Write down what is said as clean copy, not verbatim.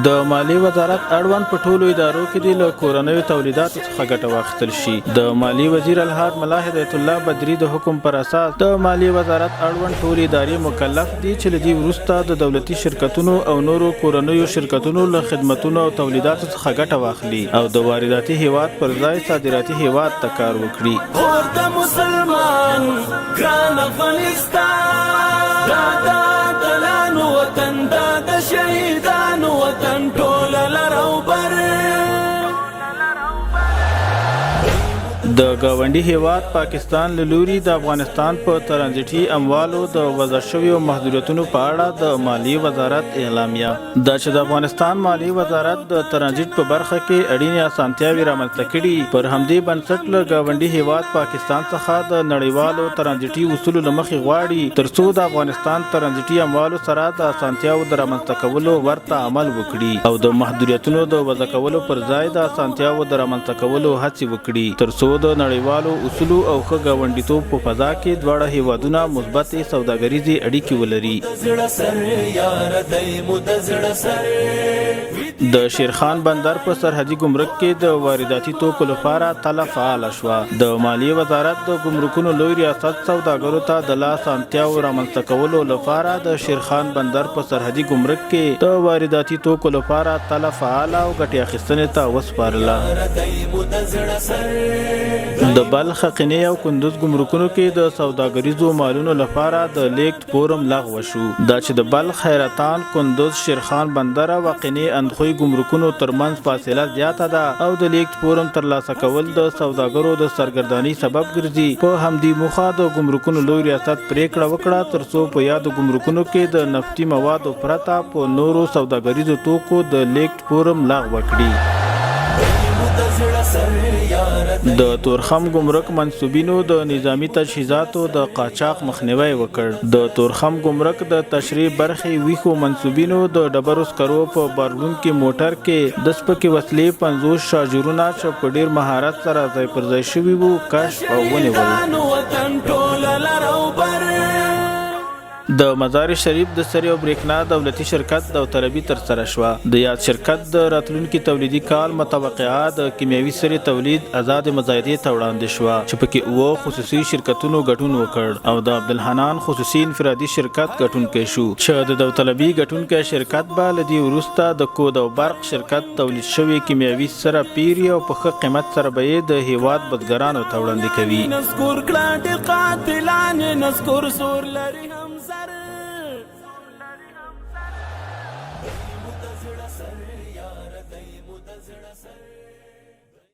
د مالیې وزارت اړوند په ټولو ادارو کې د له کورنیو تولیداتو څخه ګټه واخیستل شي. د مالیې وزیر الحاج ملا هدایت الله بدري د حکم پر اساس د مالیې وزارت اړوند ټولې ادارې مکلف دي چې له دې وروسته د دولتي شرکتونو او نورو کورنیو شرکتونو له خدمتونو او تولیداتو څخه ګټه واخلي او د وارداتي هیواد پر ځای صادراتي هیواد ته کار وکړي. اور د مسلمان ګران افغانستان دا دلانو وطن دا د شهیدانو وطن ټول لرو بر د ګاونډي هیواد پاکستان له لوري د افغانستان په ترانزیټي اموالو د وضع شویو محدودیتونو په اړه د مالیې وزارت اعلامیه دا چې د افغانستان مالیې وزارت د ترانزیټ په برخه کې اړینې اسانتیاوې رامنځته کړي. پر همدې بنسټ له ګاونډي هیواد پاکستان څخه د نړیوالو ترانزیټي اصولو له مخې غواړي ترڅو د افغانستان ترانزیټي اموالو سره د اسانتیاوو د رامنځته کولو ورته عمل وکړي او د محدودیتونو د وضع کولو پر ځای د اسانتیاوو د رامنځته کولو هڅې وکړي ترڅو د نړیوالو اصولو او ښه ګاونډیتوب په فضا کې دواړه هیوادونه مثبتې سوداګریزې اړیکې ولري. د شیرخان بندر په سرحدي ګمرک کې د وارداتي توکو لپاره تله فعاله شوه. د مالیې وزارت د ګمرکونو لوی ریاست سوداګرو ته د لا اسانتیاوو رامنځته کولو لپاره د شیرخان بندر په سرحدي ګمرک کې د وارداتي توکو لپاره تله فعاله او ګټې اخیستنې ته وسپارله. د بلخ، قینې او کندوز ګمرکونو کې د سوداګریزو مالونو لپاره د لیږد فورم لغوه شو. دا چې د بلخ، حیرتان، کندوز، شیرخان بندر او قینې اندخوی ګمرکونو ترمنځ فاصله زیاته ده او د لیږد فورم ترلاسه کول د سوداګرو د سرګردانۍ سبب ګرځي. په همدې موخه د ګمرکونو لوی ریاست پریکړه وکړه ترڅو په یادو ګمرکونو کې د نفتي موادو پرته په نورو سوداګریزو توکو د لیږد فورم لغوه کړي. د تورخم ګمرک منصوبینو د نظامی تجهیزاتو د قاچاق مخنیوی وکړ. د تورخم ګمرک د تشریح برخې ویښو منصوبینو د ډبرو سکرو په بارلونکي موټر کې د سپکې وسلې 50 شاجورونه چې په ډیر مهارت سره ځای پر ځای شوي وو کشف او ونیول. د مزار شریف د سرې او بریښنا دولتي شرکت داوطلبي ترسره شوه. د یاد شرکت د راتلونکي تولیدي کال متوقعه د کیمیاوي سرې تولید آزاد مزایدې ته وړاندې شوه چې پکې 9 خصوصي شرکتونو ګډون وکړ او د عبدالحنان خصوصي انفرادي شرکت ګټونکی شو چې د داوطلبي ګټونکی شرکت به له دې وروسته د کود او برق شرکت تولید شوی کیمیاوي سره پیري او په ښه قیمت سره به یې د هیواد بزګرانو ته وړاندې کوي. زړه سر